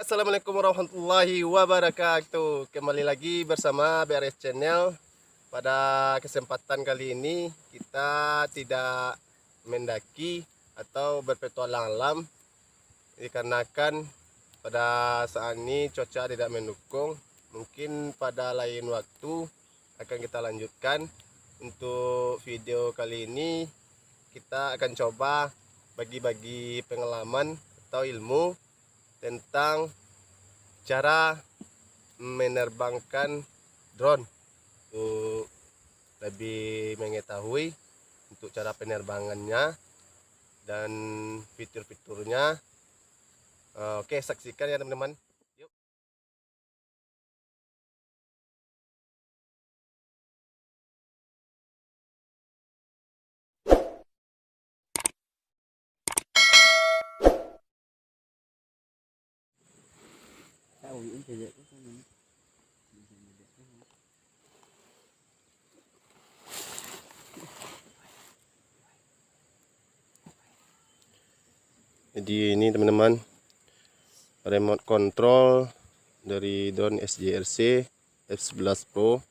Assalamualaikum warahmatullahi wabarakatuh. Kembali lagi bersama BRS Channel. Pada kesempatan kali ini kita tidak mendaki atau berpetualang alam, dikarenakan pada saat ini cuaca tidak mendukung. Mungkin pada lain waktu akan kita lanjutkan. Untuk video kali ini kita akan coba bagi-bagi pengalaman atau ilmu tentang cara menerbangkan drone, untuk lebih mengetahui untuk cara penerbangannya dan fitur-fiturnya. Oke, saksikan ya teman-teman. Yuk. Jadi ini teman-teman, remote control dari drone SJRC F11 Pro.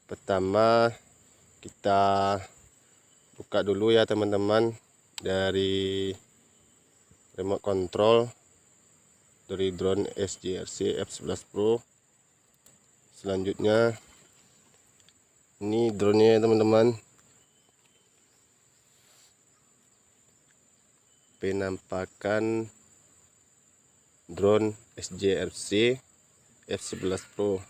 Pertama kita buka dulu ya teman-teman dari remote control dari drone SJRC F11 Pro. Selanjutnya ini drone-nya ya teman-teman. Penampakan drone SJRC F11 Pro.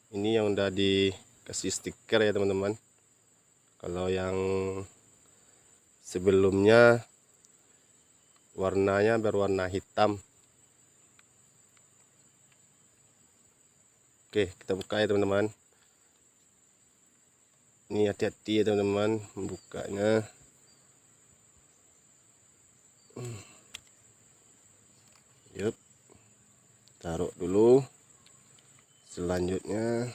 Ini yang udah dikasih stiker ya teman-teman. Kalau yang sebelumnya warnanya berwarna hitam. Oke, kita buka ya teman-teman. Ini hati-hati ya teman-teman membukanya. Yuk, taruh dulu. Selanjutnya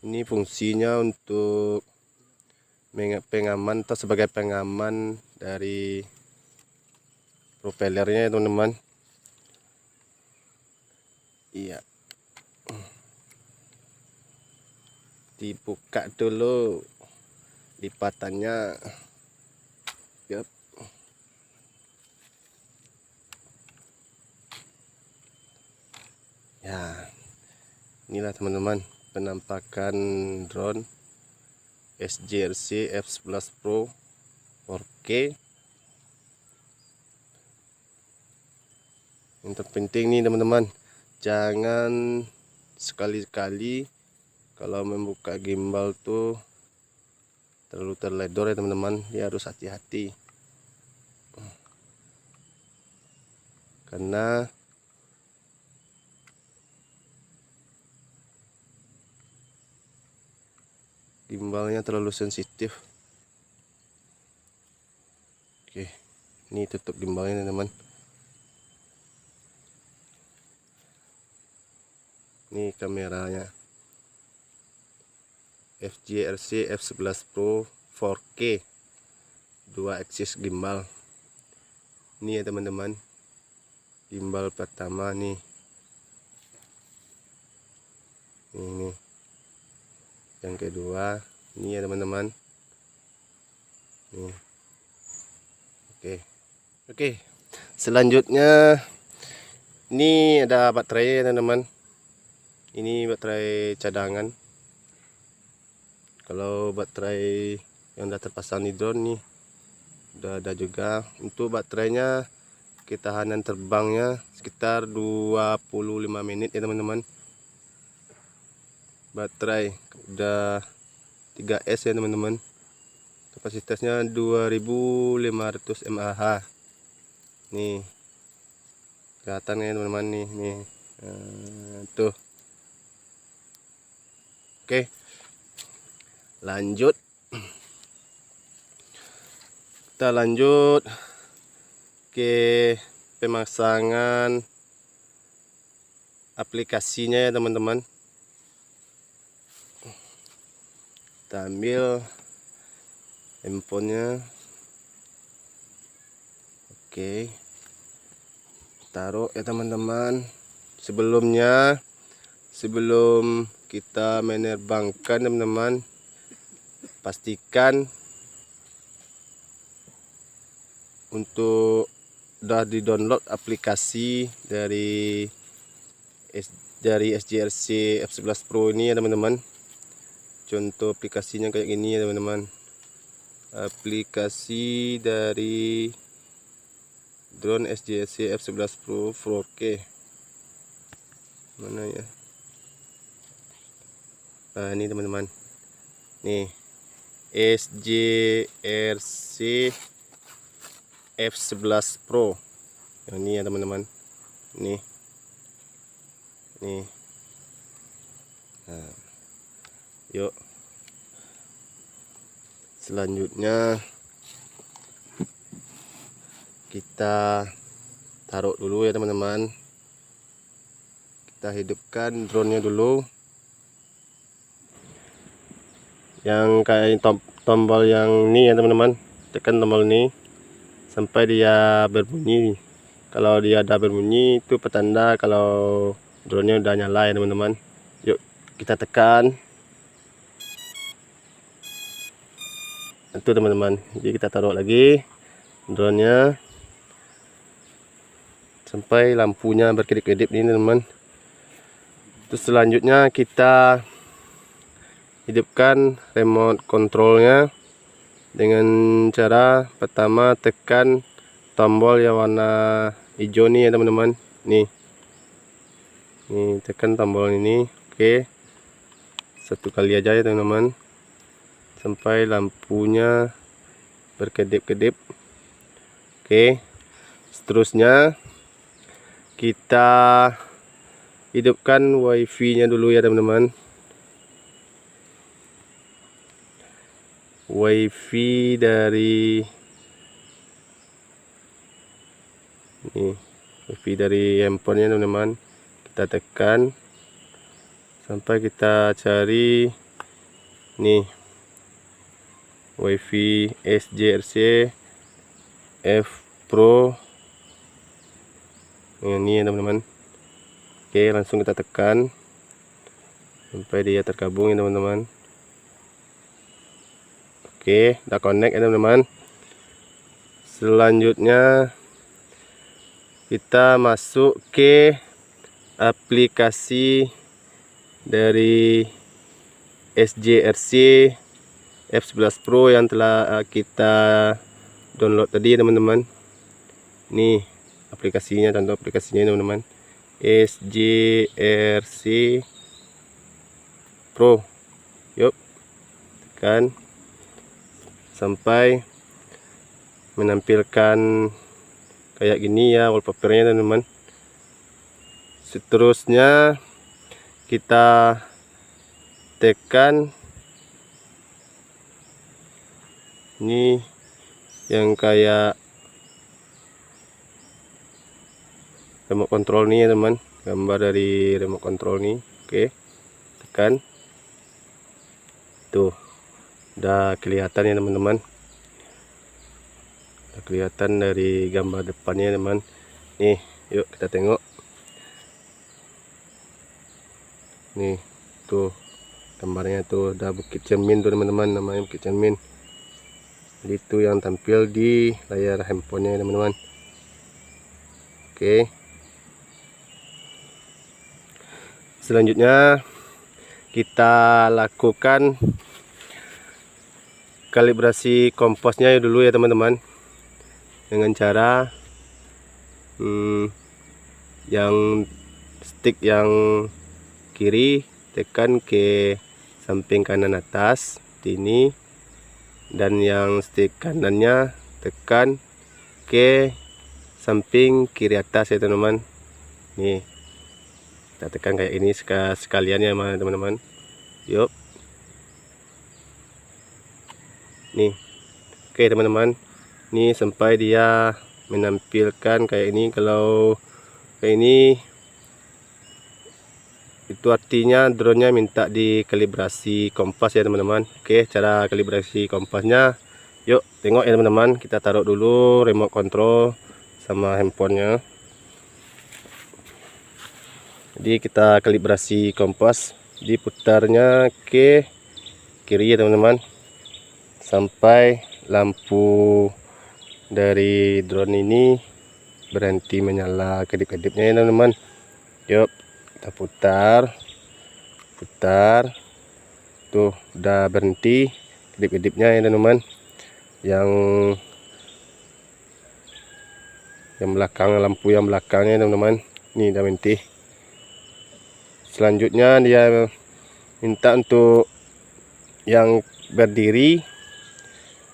ini fungsinya untuk pengaman atau sebagai pengaman dari propellernya ya teman-teman. Iya, dibuka dulu lipatannya. Yep. Ya, inilah teman-teman penampakan drone SJRC F11 Pro 4K. Yang terpenting nih teman-teman, jangan sekali-kali kalau membuka gimbal tuh terlalu terledor ya teman-teman. Dia harus hati-hati karena gimbalnya terlalu sensitif. Oke, ini tutup gimbalnya teman-teman. Ini kameranya FJRC F11 Pro 4K 2 axis gimbal. Ini ya teman-teman, gimbal pertama nih. Ini yang kedua, ini ya teman-teman. Nih. Oke. Selanjutnya ini ada baterai ya teman-teman. Ini baterai cadangan. Kalau baterai yang udah terpasang di drone nih udah ada juga. Untuk baterainya ketahanan terbangnya sekitar 25 menit ya teman-teman. Baterai udah 3S ya teman-teman. Kapasitasnya 2500 mAh. Nih, kelihatan ya teman-teman nih. Tuh. Oke, lanjut. Kita lanjut ke pemasangan aplikasinya ya teman-teman. Kita ambil handphonenya. Oke, taruh ya teman-teman. Sebelum kita menerbangkan teman-teman, pastikan untuk udah di-download aplikasi dari SGRC F11 Pro ini ya teman-teman. Contoh aplikasinya kayak gini ya teman-teman. Aplikasi dari drone SGRC F11 Pro 4K. Mana ya? Nah, ini teman-teman. Nih, SGRC F11 Pro. Yang ini ya teman-teman. Nih. Nah, yuk. Selanjutnya kita taruh dulu ya teman-teman. Kita hidupkan drone-nya dulu. Yang kayak tombol yang ini ya teman-teman, tekan tombol ini sampai dia berbunyi. Kalau dia ada berbunyi itu petanda kalau drone-nya udah nyala ya teman-teman. Yuk kita tekan itu teman-teman. Jadi kita taruh lagi drone-nya sampai lampunya berkedip-kedip ini teman-teman. Terus selanjutnya kita hidupkan remote controlnya dengan cara pertama tekan tombol yang warna hijau nih ya teman-teman. Nih tekan tombol ini. Oke, satu kali aja ya teman-teman sampai lampunya berkedip-kedip. Oke, seterusnya kita hidupkan wifi-nya dulu ya teman-teman. Wifi dari handphonenya teman-teman. Kita tekan sampai kita cari nih wifi SGRC F Pro ini ya teman-teman. Oke, langsung kita tekan sampai dia tergabung ya teman-teman. Oke, udah connect ya teman-teman. Selanjutnya kita masuk ke aplikasi dari SGRC F11 Pro yang telah kita download tadi ya teman-teman. Nih aplikasinya, contoh aplikasinya teman-teman. SGRC Pro. Yuk tekan sampai menampilkan kayak gini ya wallpapernya teman-teman. Seterusnya kita tekan ini yang kayak remote control nih ya teman, gambar dari remote control nih. Oke, tekan tuh, udah kelihatan ya teman-teman, udah kelihatan dari gambar depannya teman. Nih yuk kita tengok nih, tuh gambarnya tuh udah Bukit Cermin tuh teman-teman, namanya Bukit Cermin. Jadi itu yang tampil di layar handphonenya teman-teman. Oke, selanjutnya kita lakukan kalibrasi komposnya dulu ya teman-teman, dengan cara yang stick yang kiri tekan ke samping kanan atas seperti ini, dan yang stick kanannya tekan ke samping kiri atas ya teman-teman. Nih kita tekan kayak ini sekalian ya teman-teman. Yuk nih, oke teman-teman, nih sampai dia menampilkan kayak ini. Kalau kayak ini itu artinya drone-nya minta dikalibrasi kompas ya teman-teman. Oke, cara kalibrasi kompasnya Yuk tengok ya teman-teman, kita taruh dulu remote control sama handphonenya. Jadi kita kalibrasi kompas, diputarnya ke kiri ya teman-teman, sampai lampu dari drone ini berhenti menyala kedip-kedipnya ya teman-teman. Yuk kita putar tuh, udah berhenti kedip-kedipnya ya teman-teman. Yang belakang, lampu yang belakangnya teman-teman, ini udah berhenti. Selanjutnya dia minta untuk yang berdiri,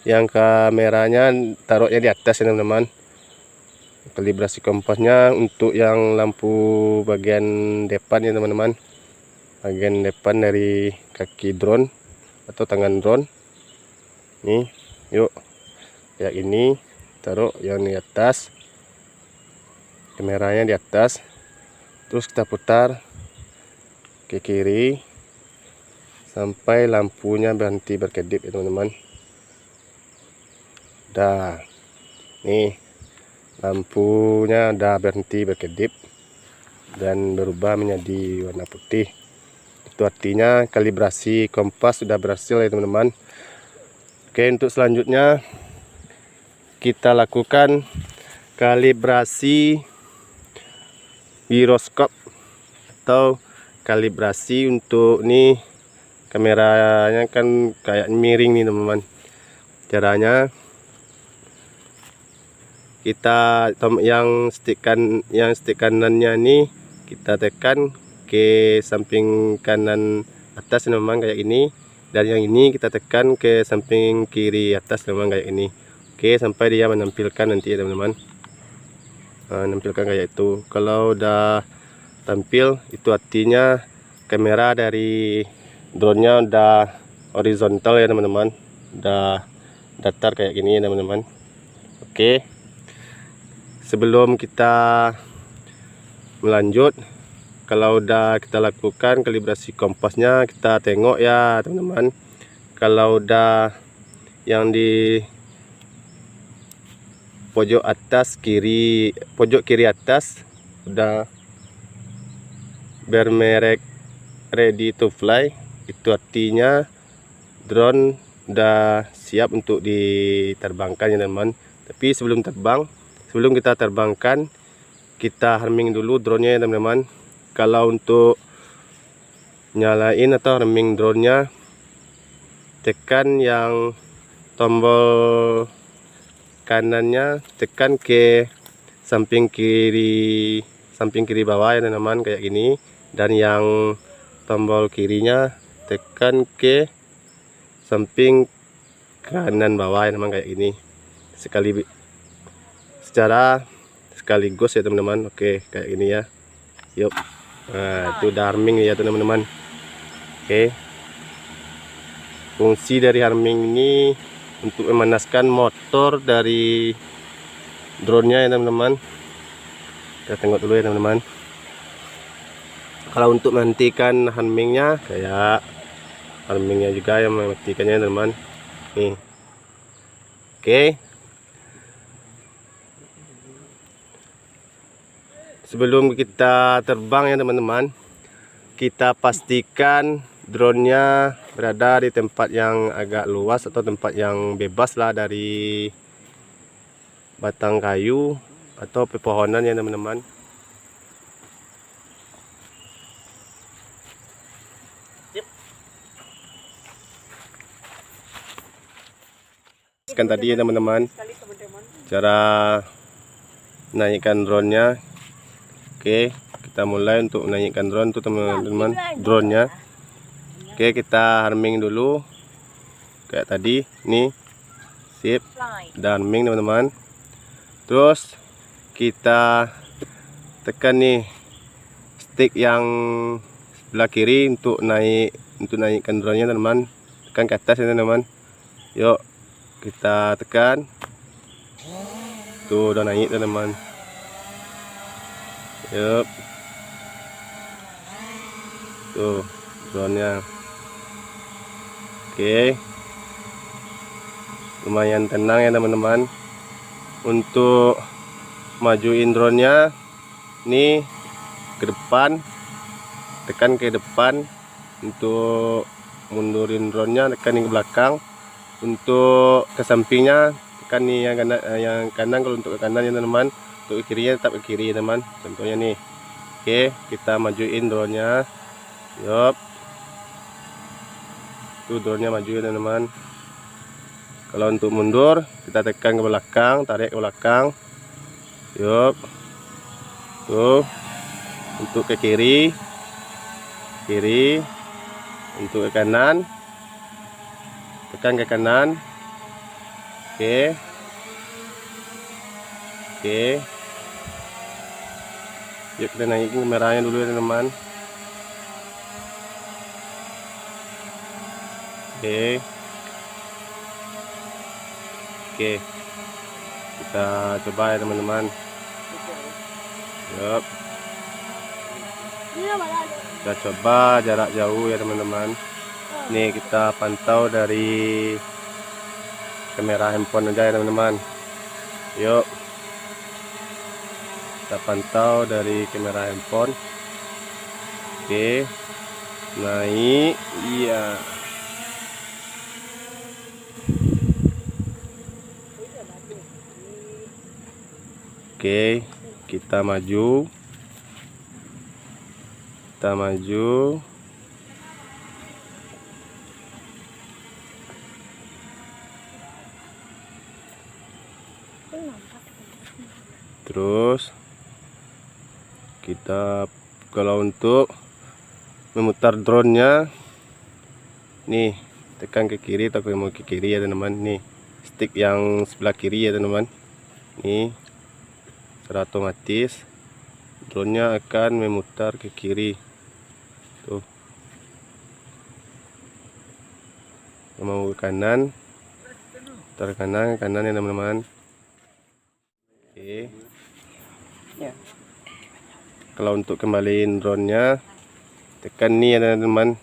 yang kameranya taruhnya di atas ya teman-teman. Kalibrasi kompasnya untuk yang lampu bagian depan ya teman-teman, bagian depan dari kaki drone atau tangan drone. Nih, yuk kayak ini, taruh yang di atas, kameranya di atas, terus kita putar ke kiri sampai lampunya berhenti berkedip ya teman-teman. Dah, nih lampunya udah berhenti berkedip dan berubah menjadi warna putih. Itu artinya kalibrasi kompas sudah berhasil ya teman-teman. Oke, untuk selanjutnya kita lakukan kalibrasi giroskop atau kalibrasi untuk nih, kameranya kan kayak miring nih teman-teman. Caranya kita yang stick kanannya nih kita tekan ke samping kanan atas teman-teman kayak ini, dan yang ini kita tekan ke samping kiri atas teman-teman kayak ini. Oke, sampai dia menampilkan nanti ya teman-teman. Menampilkan kayak itu. Kalau udah tampil, itu artinya kamera dari drone-nya udah horizontal ya teman-teman, udah datar kayak gini ya teman-teman. Oke, sebelum kita melanjut, kalau udah kita lakukan kalibrasi kompasnya, kita tengok ya teman-teman. Kalau udah yang di pojok kiri atas udah bermerek ready to fly, itu artinya drone udah siap untuk diterbangkan ya teman-teman. Tapi sebelum kita terbangkan, kita harming dulu drone-nya ya teman-teman. Kalau untuk nyalain atau harming drone-nya, tekan yang tombol kanannya, tekan ke samping kiri bawah ya teman-teman kayak gini, dan yang tombol kirinya tekan ke samping kanan bawah ya teman kayak gini, secara sekaligus ya teman-teman. Oke, kayak gini ya. Yuk, nah itu udah harming ya teman-teman. Oke, fungsi dari harming ini untuk memanaskan motor dari drone-nya ya teman-teman. Kita tengok dulu ya teman-teman. Kalau untuk menghentikan harmingnya, kayak harmingnya juga yang mematikannya teman-teman. Nih, oke. Sebelum kita terbang ya teman-teman, kita pastikan drone-nya berada di tempat yang agak luas atau tempat yang bebas lah dari batang kayu atau pepohonan ya teman-teman. Kan tadi ya teman-teman cara naikkan drone-nya. Oke, kita mulai untuk menaikkan drone tuh teman-teman, drone-nya. Oke, kita harming dulu kayak tadi nih. Sip, dan harming teman-teman. Terus kita tekan nih stick yang sebelah kiri untuk naikkan drone-nya teman-teman. Tekan ke atas ya teman-teman. Yuk kita tekan. Tuh udah naik teman-teman. Yup, tuh drone-nya. Oke, lumayan tenang ya teman-teman. Untuk majuin drone-nya nih ke depan, tekan ke depan. Untuk mundurin drone-nya tekan ke belakang. Untuk ke sampingnya tekan nih yang kanan. Kalau untuk ke kanan ya teman-teman, untuk ke kirinya tetap ke kiri ya teman. Contohnya nih. Oke, kita majuin drone-nya. Yup. Tuh drone-nya maju ya teman-teman. Kalau untuk mundur kita tekan ke belakang, tarik ke belakang. Yup. Tuh. Untuk ke kiri, untuk ke kanan, tekan ke kanan. Oke. Yuk kita naikin kameranya dulu ya teman-teman. Oke, kita coba ya teman-teman. Yup. Kita coba jarak jauh ya teman-teman. Nih kita pantau dari kamera handphone aja ya teman-teman. Yuk, kita pantau dari kamera handphone. Oke, naik. Iya. Oke, kita maju. Terus kita, kalau untuk memutar drone-nya nih, tekan ke kiri atau mau ke kiri ya teman-teman. Nih stick yang sebelah kiri ya teman-teman. Nih secara otomatis drone-nya akan memutar ke kiri. Tuh. Mau ke kanan, putar kanan ya teman-teman. Oke. Kalau untuk kembaliin drone-nya tekan nih ya teman-teman,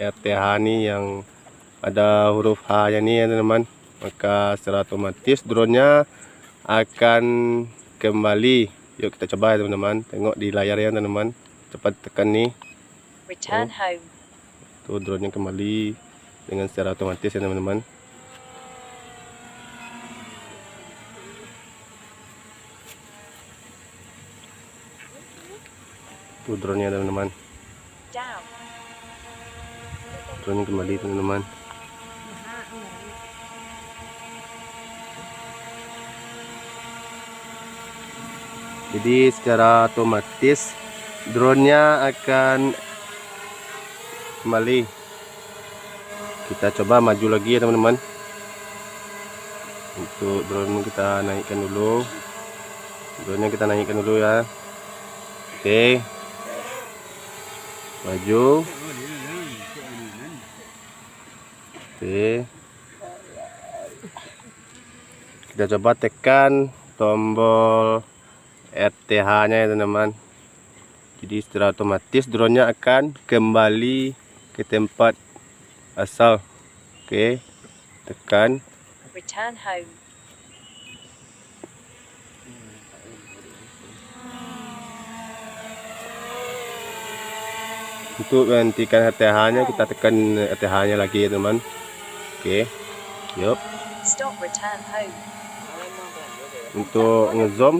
RTH nih yang ada huruf H nya nih ya teman-teman. Maka secara otomatis drone-nya akan kembali. Yuk kita coba ya teman-teman. Tengok di layar ya teman-teman. Cepat tekan nih. Return home. Tuh drone-nya kembali dengan secara otomatis ya teman-teman. Tuh drone-nya teman-teman. Drone-nya kembali teman-teman. Jadi secara otomatis drone-nya akan kembali. Kita coba maju lagi ya teman-teman. Untuk drone kita naikkan dulu. Drone-nya kita naikkan dulu ya. Oke. Maju. Oke. Kita coba tekan tombol RTH-nya ya teman-teman. Jadi secara otomatis drone-nya akan kembali ke tempat asal. Oke, tekan. Return home. Untuk menghentikan RTH-nya kita tekan RTH-nya lagi ya teman. Oke, yuk. Stop return home. Untuk ngezoom,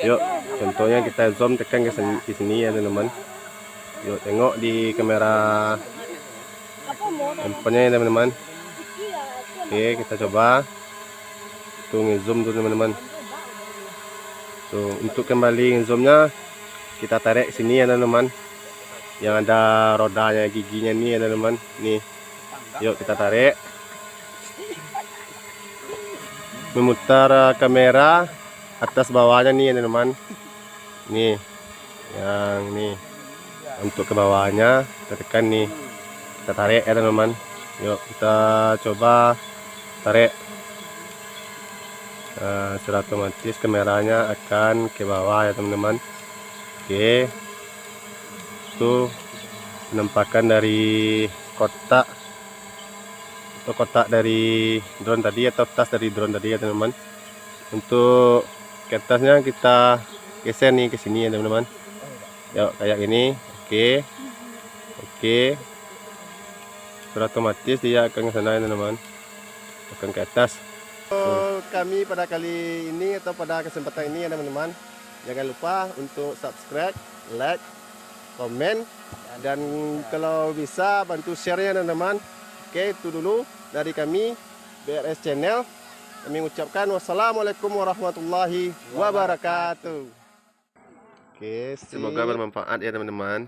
yuk. Contohnya kita zoom tekan ke sini ya teman-teman. Yuk tengok di kamera handphonenya ya teman-teman. Oke, kita coba. Tuh ngezoom tuh teman-teman. Tuh untuk kembali ngezoomnya kita tarik sini ya teman-teman. Yang ada rodanya, giginya nih ya teman-teman. Nih. Yuk kita tarik. Memutar kamera atas bawahnya nih ya teman-teman. Nih. Yang nih. Untuk ke bawahnya kita tekan nih. Kita tarik ya teman-teman. Yuk kita coba tarik. Secara otomatis kameranya akan ke bawah ya teman-teman. Oke, itu penampakan dari kotak atau kotak dari drone tadi atau tas dari drone tadi ya teman-teman. Untuk kertasnya kita geser nih ke sini ya teman-teman. Yuk kayak gini. Oke. Otomatis dia akan ke sana ya teman-teman, akan ke atas. Kami pada kali ini atau pada kesempatan ini ya teman-teman, jangan lupa untuk subscribe, like, komen, dan kalau bisa bantu share-nya teman-teman. Oke, itu dulu dari kami BRS Channel. Kami ucapkan wassalamualaikum warahmatullahi wabarakatuh. Oke, semoga bermanfaat ya teman-teman.